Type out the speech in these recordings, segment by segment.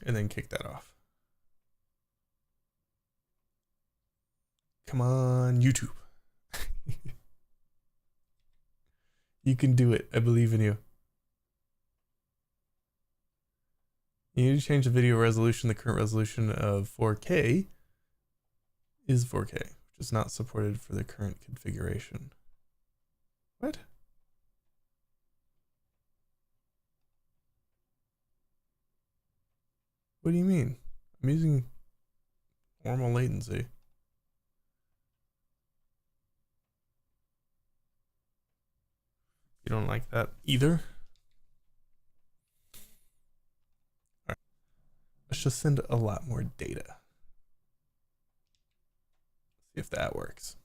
and then kick that off. Come on, YouTube. You can do it. I believe in you. You need to change the video resolution. The current resolution of 4K is 4K, which is not supported for the current configuration. What? What do you mean? I'm using normal latency. You don't like that either? All right. Let's just send a lot more data. See if that works.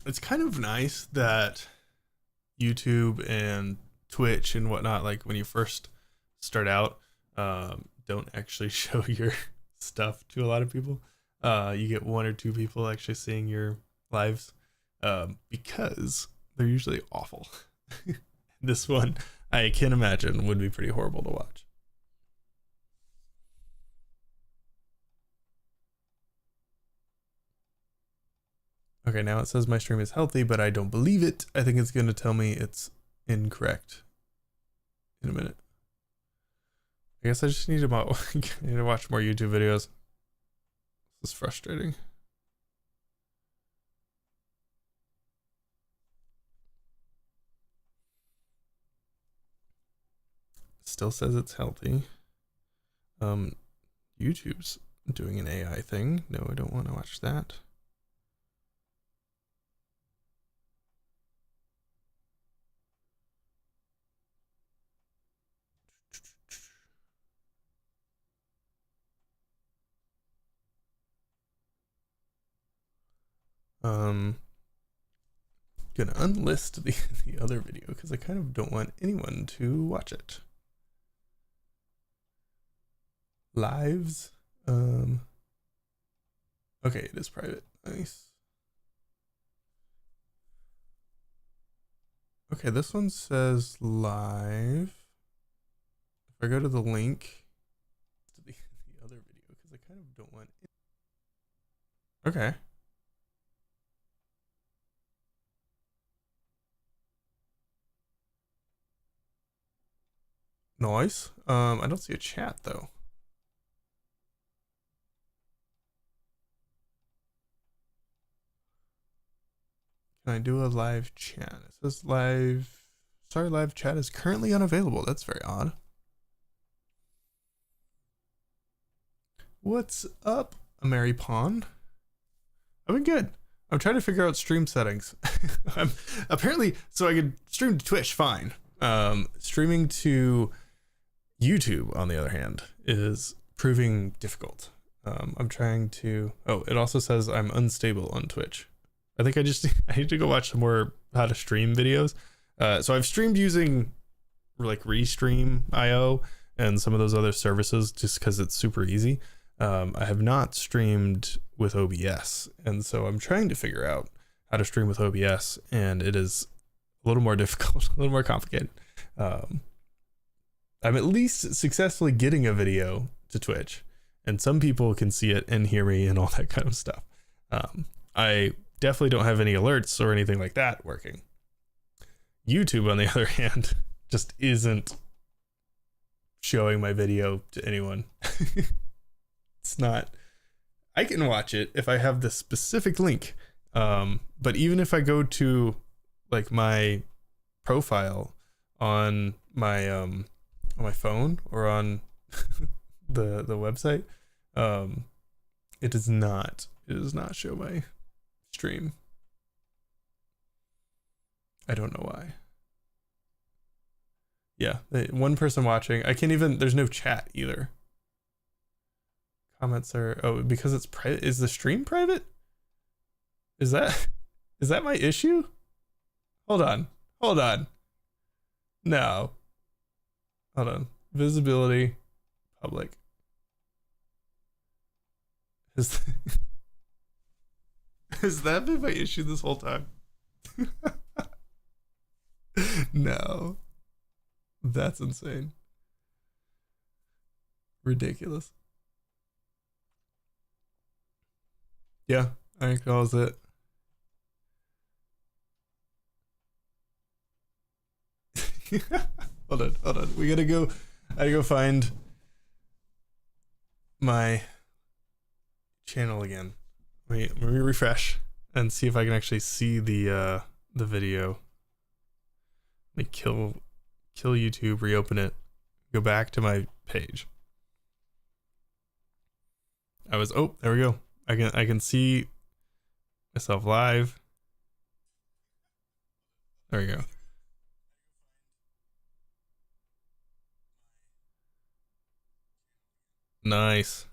It's kind of nice that YouTube and Twitch and whatnot, like when you first start out, don't actually show your stuff to a lot of people. You get 1 or 2 people actually seeing your lives, because they're usually awful. This one, I can imagine, would be pretty horrible to watch. Okay, now it says my stream is healthy, but I don't believe it. I think it's going to tell me it's incorrect in a minute. I guess I just need to watch more YouTube videos. This is frustrating. Still says it's healthy. YouTube's doing an AI thing. No, I don't want to watch that. Gonna unlist the other video because I kind of don't want anyone to watch it. Lives. Okay, it is private. Nice. Okay, this one says live. If I go to the link to the other video, because I kind of don't want it. Okay. Nice. I don't see a chat though. Can I do a live chat? It says live. Sorry, live chat is currently unavailable. That's very odd. What's up, Mary Pawn? I've been good. I'm trying to figure out stream settings. Apparently, so I could stream to Twitch fine. Streaming to YouTube, on the other hand, is proving difficult. I'm trying to. Oh, it also says I'm unstable on Twitch. I think I need to go watch some more how to stream videos. So I've streamed using like Restream.io and some of those other services just because it's super easy. I have not streamed with OBS, and so I'm trying to figure out how to stream with OBS, and it is a little more difficult, a little more complicated. I'm at least successfully getting a video to Twitch, and some people can see it and hear me and all that kind of stuff. I definitely don't have any alerts or anything like that working. YouTube, on the other hand, just isn't showing my video to anyone. It's not. I can watch it if I have the specific link, but even if I go to like my profile on my phone or on the website, it does not show my stream. I don't know why. Yeah, one person watching. I can't even. There's no chat either. Comments are because it's private. Is the stream private? Is that my issue? Hold on. No. Hold on. Visibility, public. Has that been my issue this whole time? No. That's insane. Ridiculous. Yeah, I think that was it. Hold on. We gotta go. I gotta go find my channel again. Let me refresh and see if I can actually see the video. Let me kill YouTube, reopen it, go back to my page. There we go. I can see myself live. There we go. Nice.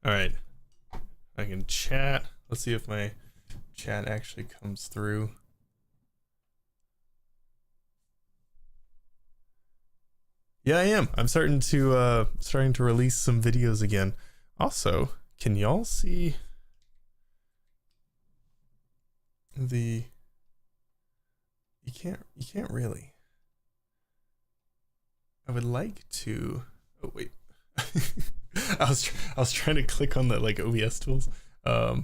All right. I can chat. Let's see if my chat actually comes through. Yeah, I am. I'm starting to release some videos again. Also, can y'all see the? You can't really. I would like to. Oh wait. I was trying to click on the like OBS tools. That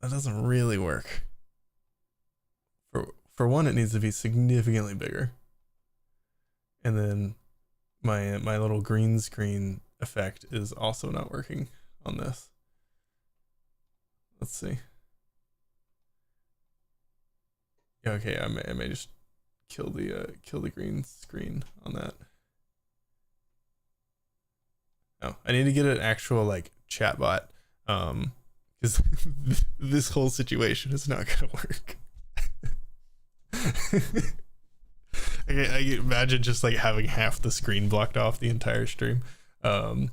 doesn't really work. For one, it needs to be significantly bigger. And then my little green screen effect is also not working on this. Let's see. Yeah, okay, I may just kill the green screen on that. No, I need to get an actual like chat bot, because this whole situation is not gonna work. I can imagine just like having half the screen blocked off the entire stream. But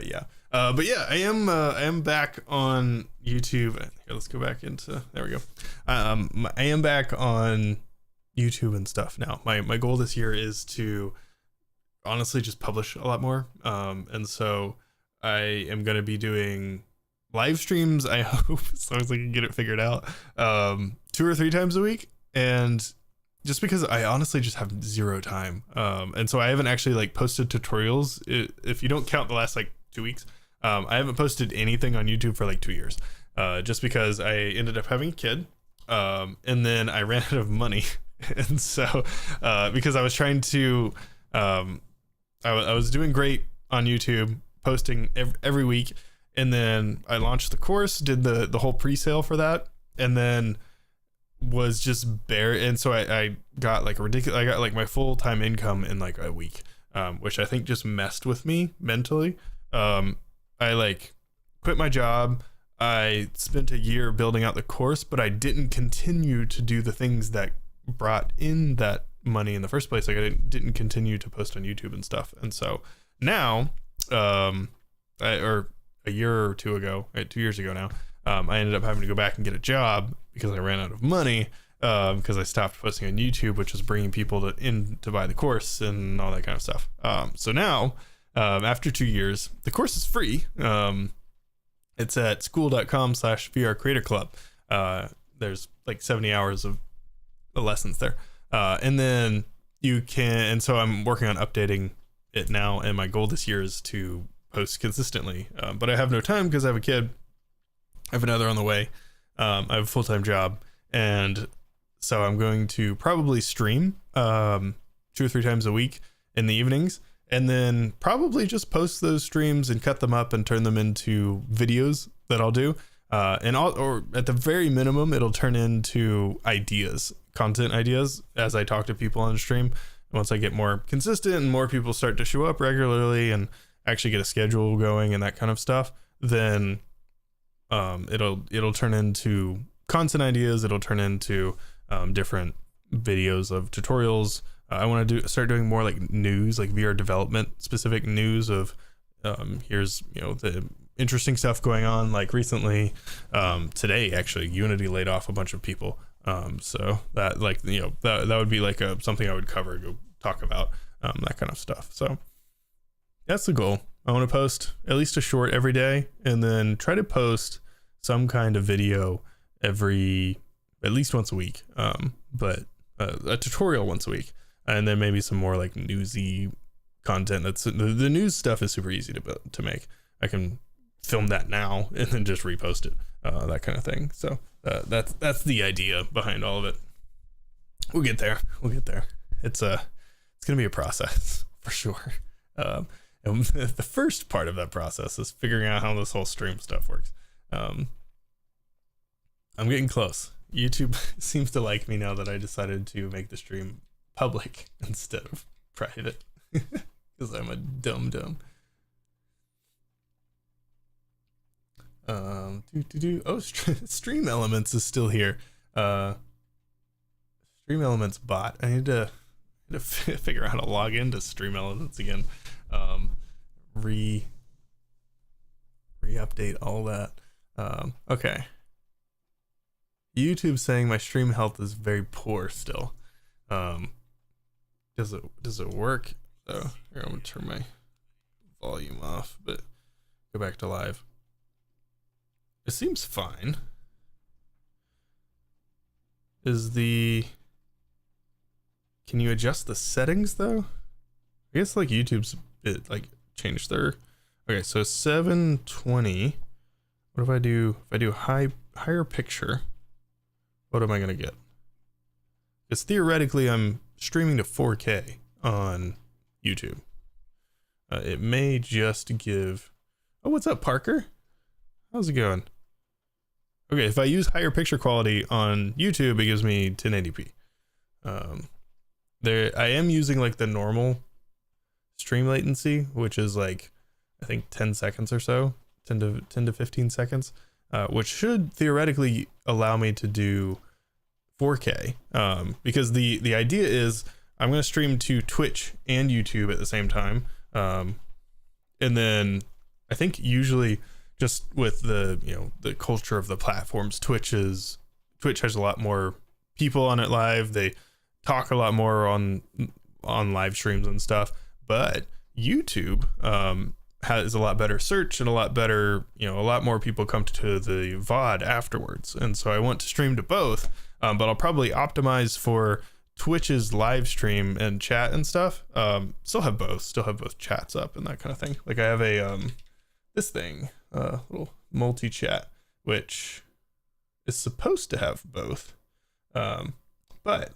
yeah, I am back on YouTube. Here, let's go back into, there we go. I am back on YouTube and stuff now. My goal this year is to honestly just publish a lot more. And so I am going to be doing live streams, I hope, as long as I can get it figured out, 2 or 3 times a week. And just because I honestly just have zero time. And so I haven't actually like posted tutorials. If you don't count the last like 2 weeks, I haven't posted anything on YouTube for like 2 years. Just because I ended up having a kid. And then I ran out of money. And so, because I was trying to, I was doing great on YouTube, posting every week. And then I launched the course, did the whole pre-sale for that. And then was just bare, and so I got like ridiculous. I got like my full-time income in like a week, which I think just messed with me mentally. I like quit my job. I spent a year building out the course, but I didn't continue to do the things that brought in that money in the first place. Like I didn't continue to post on YouTube and stuff. And so now, or a year or 2 ago, 2 years ago now, I ended up having to go back and get a job because I ran out of money, because I stopped posting on YouTube, which was bringing people in to buy the course and all that kind of stuff. So now, after 2 years, the course is free. It's at school.com/VR Creator Club. There's like 70 hours of lessons there. And then you can, and so I'm working on updating it now. And my goal this year is to post consistently. But I have no time because I have a kid. I have another on the way. I have a full-time job, and so I'm going to probably stream 2 or 3 times a week in the evenings, and then probably just post those streams and cut them up and turn them into videos that I'll do, or at the very minimum it'll turn into content ideas as I talk to people on stream. Once I get more consistent and more people start to show up regularly and actually get a schedule going and that kind of stuff, then it'll turn into content ideas. It'll turn into different videos of tutorials. I want to start doing more like news, like VR development specific news of here's the interesting stuff going on. Like recently, today actually, Unity laid off a bunch of people. So that that would be like something I would cover, go talk about that kind of stuff. So that's the goal. I want to post at least a short every day, and then try to post some kind of video at least once a week. But a tutorial once a week, and then maybe some more like newsy content. That's the news stuff is super easy to make. I can film that now and then just repost it, that kind of thing. So that's the idea behind all of it. We'll get there. It's gonna be a process for sure. And the first part of that process is figuring out how this whole stream stuff works. I'm getting close. YouTube seems to like me now that I decided to make the stream public instead of private, because I'm a dumb. Oh, Stream Elements is still here. Stream Elements bot. I need to figure out how to log into Stream Elements again. Re-update all that. Okay. YouTube saying my stream health is very poor still. Does it work? So here, I'm gonna turn my volume off, but go back to live. It seems fine. Can you adjust the settings though? I guess like YouTube's changed their. Okay, so 720. What if I do higher picture? What am I gonna get? Because theoretically I'm streaming to 4K on YouTube. It may just give. Oh, what's up, Parker? How's it going? Okay, if I use higher picture quality on YouTube, it gives me 1080p. I am using like the normal stream latency, which is like I think 10 seconds or so, 10 to 15 seconds, which should theoretically allow me to do 4K. Because the idea is I'm going to stream to Twitch and YouTube at the same time, and then I think usually just with the culture of the platforms, Twitch has a lot more people on it live. They talk a lot more on live streams and stuff, but YouTube has a lot better search and a lot better, a lot more people come to the VOD afterwards. And so I want to stream to both, but I'll probably optimize for Twitch's live stream and chat and stuff. Still have both chats up and that kind of thing. Like I have a this thing, little multi-chat, which is supposed to have both. But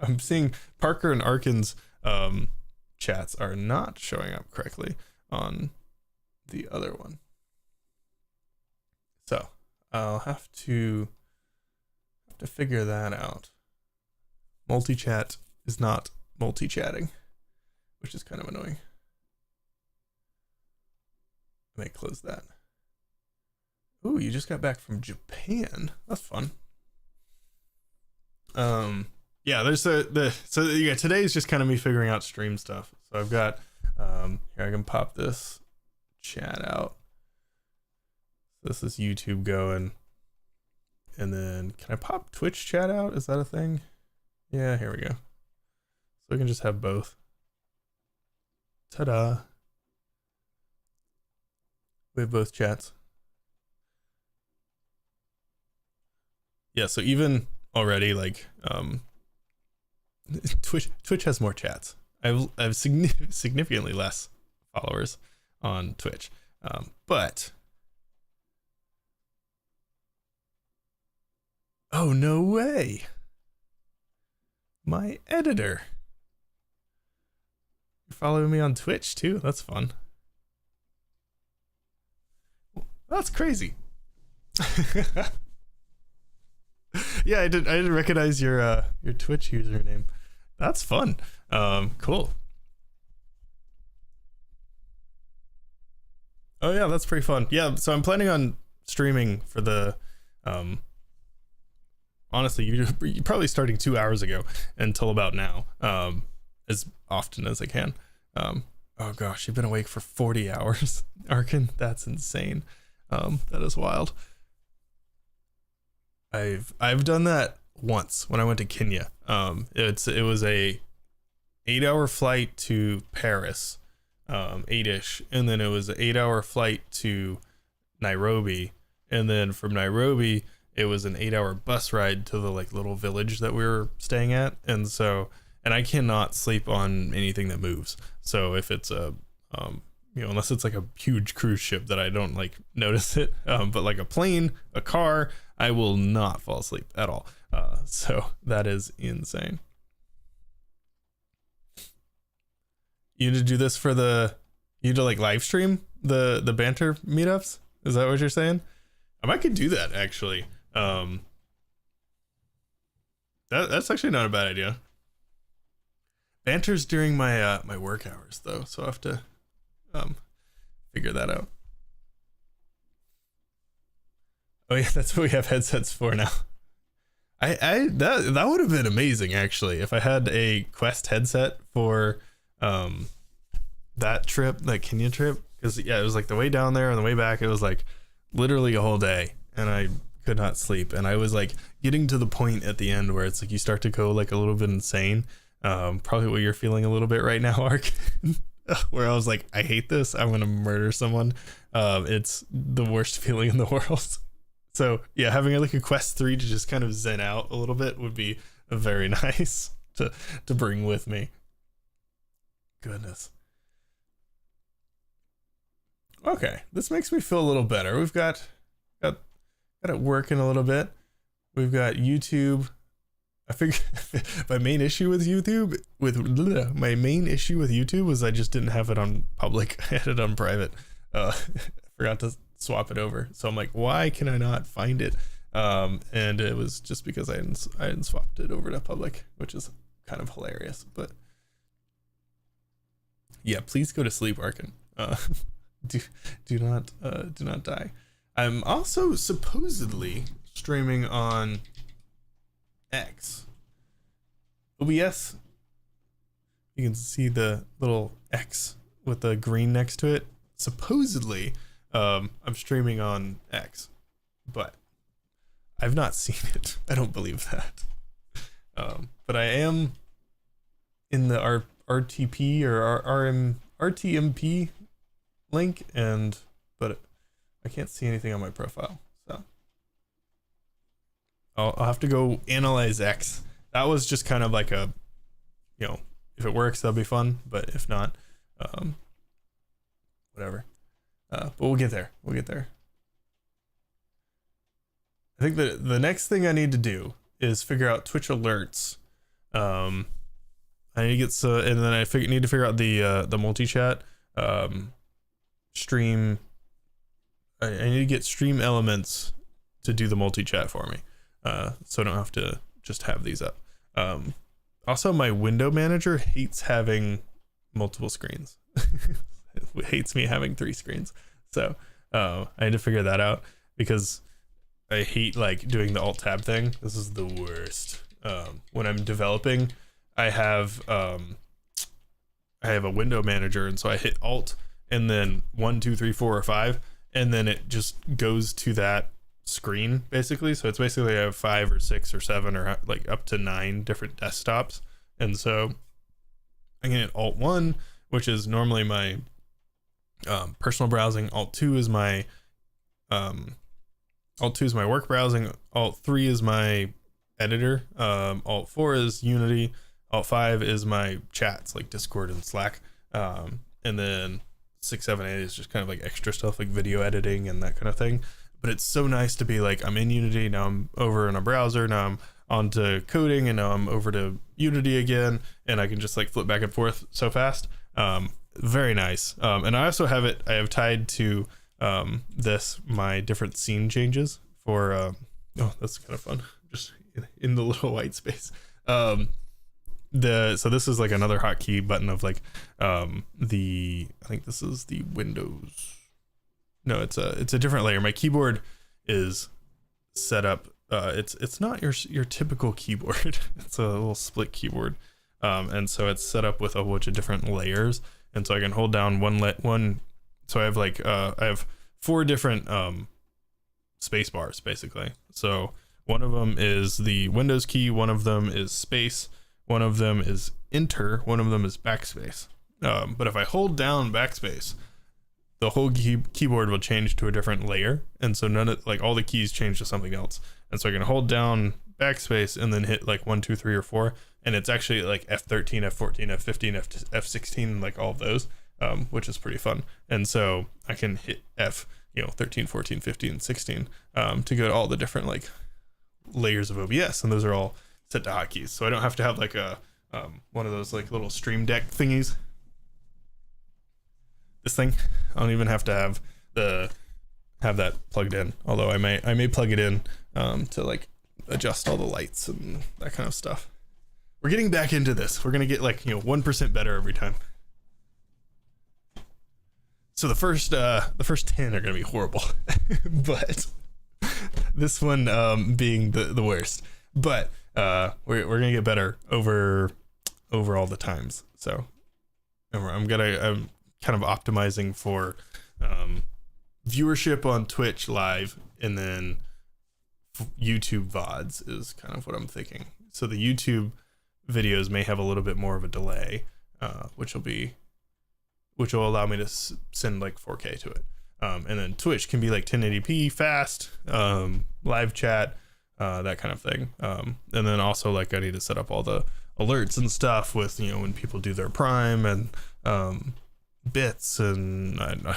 I'm seeing Parker and Arkin's chats are not showing up correctly on the other one. So I'll have to figure that out. Multi-chat is not multi-chatting, which is kind of annoying. I may close that. Ooh, you just got back from Japan. That's fun. Yeah, there's today is just kind of me figuring out stream stuff. So I've got here, I can pop this chat out. This is YouTube going, and then can I pop Twitch chat out? Is that a thing? Yeah, here we go. So we can just have both. Ta-da! We have both chats. Yeah, so even already, like, Twitch has more chats. I have significantly less followers on Twitch, but oh, no way! My editor, you're following me on Twitch too. That's fun. That's crazy. Yeah, I didn't recognize your Twitch username. That's fun. Cool. Oh yeah, that's pretty fun. Yeah, so I'm planning on streaming for the honestly, you're probably starting 2 hours ago until about now, as often as I can. Oh gosh, you've been awake for 40 hours, Arkin. That's insane. That is wild. I've done that once when I went to Kenya. It was a 8-hour flight to Paris 8ish, and then it was an 8-hour flight to Nairobi, and then from Nairobi it was an 8-hour bus ride to the like little village that we were staying at. And so, and I cannot sleep on anything that moves. So if it's a unless it's like a huge cruise ship that I don't like notice it, but like a plane, a car, I will not fall asleep at all. So that is insane. You need to do this for you need to like live stream the banter meetups? Is that what you're saying? I could do that actually. That's actually not a bad idea. Banter's during my my work hours though, so I have to figure that out. Oh yeah, that's what we have headsets for now. That would have been amazing actually if I had a Quest headset for that trip, that Kenya trip, because yeah, it was like the way down there and the way back, it was like literally a whole day, and I could not sleep, and I was like getting to the point at the end where it's like you start to go like a little bit insane. Probably what you're feeling a little bit right now, Ark. Where I was like, I hate this, I'm gonna murder someone. It's the worst feeling in the world. So yeah, having like a Quest 3 to just kind of zen out a little bit would be very nice to bring with me. Goodness. Okay, this makes me feel a little better. We've got it working a little bit. We've got YouTube. I figured my main issue with YouTube was I just didn't have it on public. I had it on private. I forgot to swap it over. So I'm like, why can I not find it? And it was just because I hadn't swapped it over to public, which is kind of hilarious. But yeah, please go to sleep, Arkin. Do not die. I'm also supposedly streaming on X. OBS. You can see the little X with the green next to it. Supposedly, I'm streaming on X, but I've not seen it. I don't believe that. But I am in the RTP or RTMP link, but I can't see anything on my profile, so I'll have to go analyze X. That was just kind of like a, if it works, that'll be fun, but if not, whatever. But we'll get there. I think the next thing I need to do is figure out Twitch alerts. I need to get and then I need to figure out the multi-chat stream. I need to get stream elements to do the multi-chat for me, so I don't have to just have these up. Also, my window manager hates having multiple screens. It hates me having 3 screens, so I need to figure that out because I hate like doing the alt tab thing. This is the worst. When I'm developing, I have a window manager, and so I hit alt and then 1, 2, 3, 4, or 5, and then it just goes to that screen basically. So it's basically I have 5 or 6 or 7 or like up to 9 different desktops, and so I can hit alt 1, which is normally my personal browsing. Alt 2 is my work browsing. Alt 3 is my editor. Alt 4 is Unity. Alt 5 is my chats like Discord and Slack. And then 6, 7, 8 is just kind of like extra stuff like video editing and that kind of thing. But it's so nice to be like, I'm in Unity, now I'm over in a browser, now I'm onto coding, and now I'm over to Unity again, and I can just like flip back and forth so fast. Very nice. And I also have tied to my different scene changes for oh, that's kind of fun, just in the little white space. So this is like another hotkey button of like I think this is the Windows. No, it's a different layer. My keyboard is set up. It's not your typical keyboard. It's a little split keyboard, and so it's set up with a bunch of different layers. And so I can hold down one. So I have like I have 4 different space bars basically. So one of them is the Windows key, one of them is space, one of them is enter, one of them is backspace. But if I hold down backspace, the whole keyboard will change to a different layer, and so none of like all the keys change to something else. And so I can hold down backspace and then hit like 1, 2, 3, or 4, and it's actually like F13, F14, F15, F16, like all of those, which is pretty fun. And so I can hit F, 13, 14, 15, 16, to go to all the different like layers of OBS, and those are all set to hotkeys. So I don't have to have like a one of those like little Stream Deck thingies. This thing, I don't even have to have that plugged in, although I may plug it in to like adjust all the lights and that kind of stuff. We're getting back into this. We're gonna get like 1% better every time. So the first 10 are gonna be horrible, but this one being the worst. But we're gonna get better over all the times. So I'm kind of optimizing for viewership on Twitch live, and then YouTube VODs is kind of what I'm thinking. So the YouTube videos may have a little bit more of a delay, which will allow me to send like 4K to it. And then Twitch can be like 1080p fast, live chat, that kind of thing. And then also like I need to set up all the alerts and stuff with, when people do their Prime and bits, and I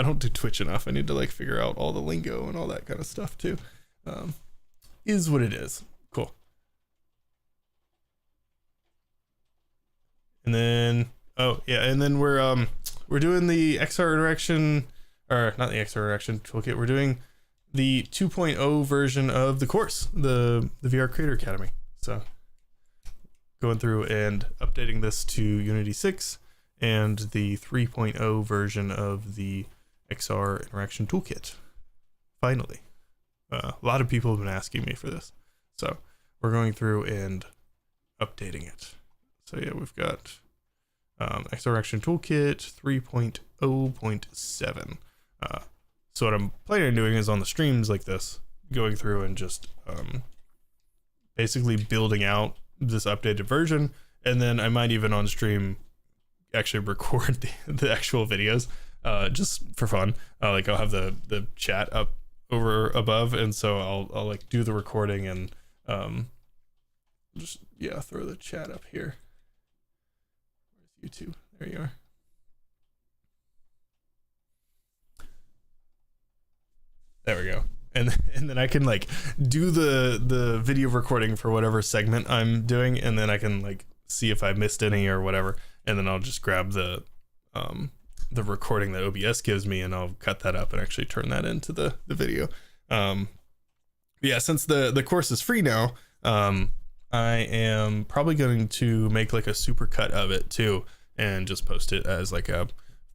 don't do Twitch enough. I need to like figure out all the lingo and all that kind of stuff too. Is what it is. Cool. And then and then we're doing the XR interaction, or not the XR interaction toolkit. We're doing the 2.0 version of the course, the VR Creator Academy. So going through and updating this to Unity 6 and the 3.0 version of the XR interaction toolkit. Finally, a lot of people have been asking me for this, so we're going through and updating it. So yeah, we've got XR interaction toolkit 3.0.7. So what I'm planning on doing is on the streams like this, going through and just basically building out this updated version, and then I might even on stream actually record the actual videos just for fun. Like I'll have the chat up over above, and so I'll like do the recording and just throw the chat up here. Where's YouTube? There you are. There we go. And then I can like do the video recording for whatever segment I'm doing, and then I can like see if I missed any or whatever, and then I'll just grab the recording that OBS gives me, and I'll cut that up and actually turn that into the video. Since the course is free now, I am probably going to make like a super cut of it too, and just post it as like a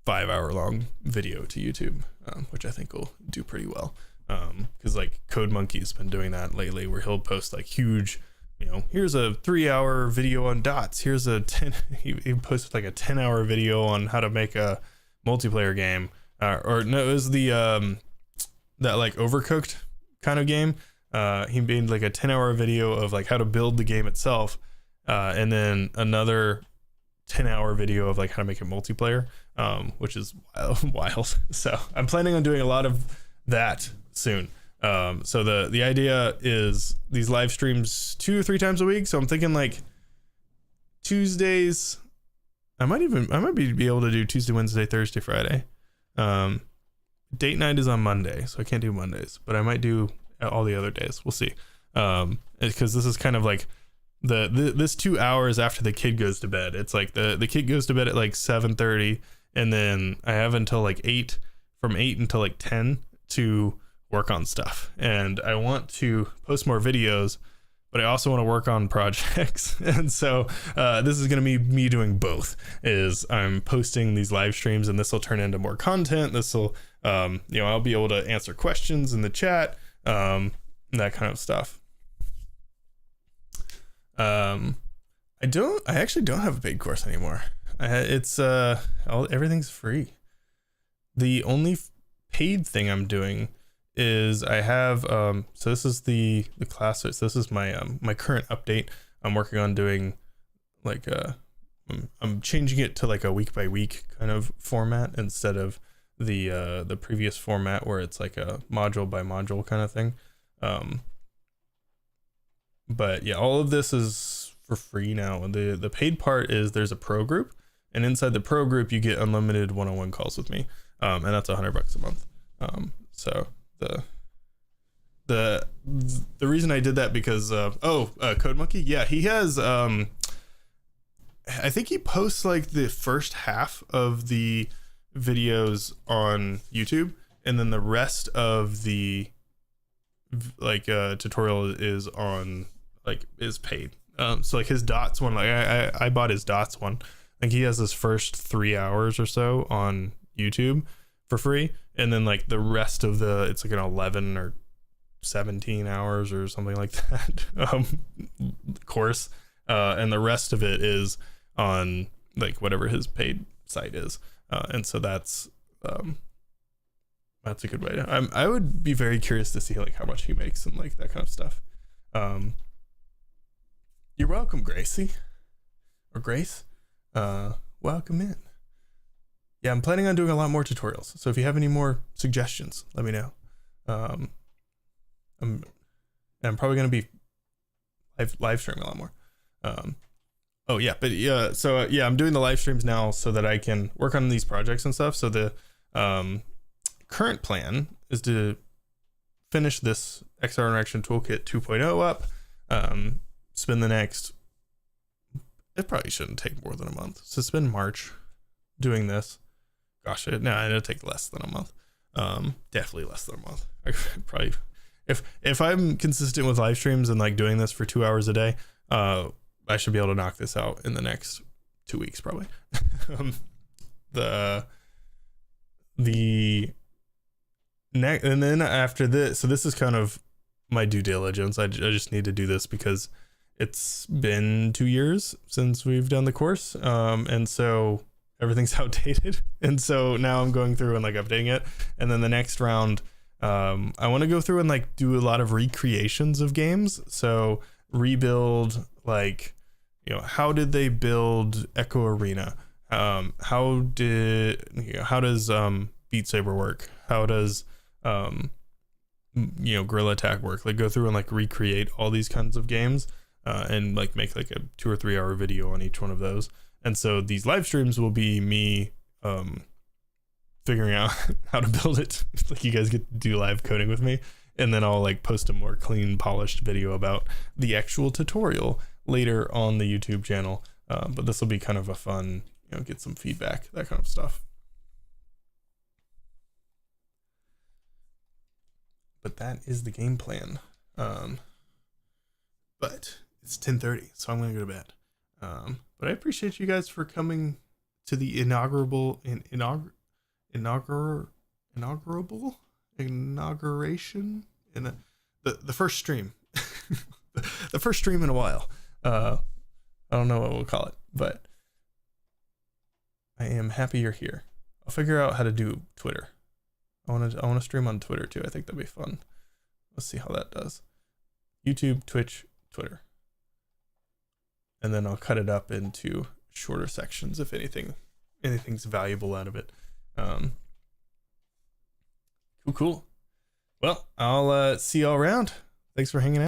5-hour long video to YouTube, which I think will do pretty well. Because like Code Monkey's been doing that lately, where he'll post like huge, here's a 3-hour video on dots. Here's a 10. He posted like a 10-hour video on how to make a multiplayer game, or no, it was the that like Overcooked kind of game. He made like a 10-hour video of like how to build the game itself, and then another 10-hour video of like how to make a multiplayer, which is wild. So I'm planning on doing a lot of that soon. So the idea is these live streams 2 or 3 times a week. So I'm thinking like Tuesdays. I might be able to do Tuesday, Wednesday, Thursday, Friday. Date night is on Monday, so I can't do Mondays, but I might do all the other days. We'll see. Because this is kind of like this 2 hours after the kid goes to bed. It's like the kid goes to bed at like 7:30, and then I have until like 8, from 8 until like 10 to work on stuff. And I want to post more videos, but I also want to work on projects. And so this is going to be me doing both. Is I'm posting these live streams, and this will turn into more content. This will, I'll be able to answer questions in the chat, that kind of stuff. I actually don't have a paid course anymore. Everything's free. The only paid thing I'm doing is I have so this is the class. So this is my my current update. I'm working on doing like I'm changing it to like a week by week kind of format instead of the previous format where it's like a module by module kind of thing. But yeah, all of this is for free now. The paid part is there's a pro group, and inside the pro group you get unlimited one-on-one calls with me, and that's $100 a month. So the reason I did that because Code Monkey, yeah, he has I think he posts like the first half of the videos on YouTube, and then the rest of the tutorial is paid. So like his dots one, like I bought his dots one. I think he has his first 3 hours or so on YouTube for free, and then like the rest of it's like an 11 or 17 hours or something like that course, and the rest of it is on like whatever his paid site is, and so that's a good way to, I would be very curious to see like how much he makes and like that kind of stuff. You're welcome, Gracie or Grace. Welcome in. Yeah, I'm planning on doing a lot more tutorials, so if you have any more suggestions, let me know. I'm probably going to be live streaming a lot more. Oh yeah, but yeah, so yeah, I'm doing the live streams now so that I can work on these projects and stuff. So the current plan is to finish this XR Interaction Toolkit 2.0 up, spend the next, it probably shouldn't take more than a month, so spend March doing this. Gosh, it'll take less than a month. Definitely less than a month. I probably, if I'm consistent with live streams and like doing this for 2 hours a day, I should be able to knock this out in the next 2 weeks probably. And then after this, so this is kind of my due diligence. I just need to do this because it's been 2 years since we've done the course, and so everything's outdated, and so now I'm going through and like updating it. And then the next round, I want to go through and like do a lot of recreations of games. So rebuild, like, you know, how did they build Echo Arena? How does Beat Saber work? How does Gorilla Attack work? Like go through and like recreate all these kinds of games, and like make like a 2 or 3 hour video on each one of those. And so these live streams will be me figuring out how to build it. Like you guys get to do live coding with me, and then I'll like post a more clean, polished video about the actual tutorial later on the YouTube channel. But this will be kind of a fun, get some feedback, that kind of stuff. But that is the game plan. But it's 10:30, so I'm gonna go to bed. But I appreciate you guys for coming to the inauguration in the first stream. The first stream in a while. I don't know what we'll call it, but I am happy you're here. I'll figure out how to do Twitter. I want to stream on Twitter too. I think that'd be fun. Let's see how that does. YouTube, Twitch, Twitter. And then I'll cut it up into shorter sections if anything's valuable out of it. Cool. Well, I'll see y'all around. Thanks for hanging out.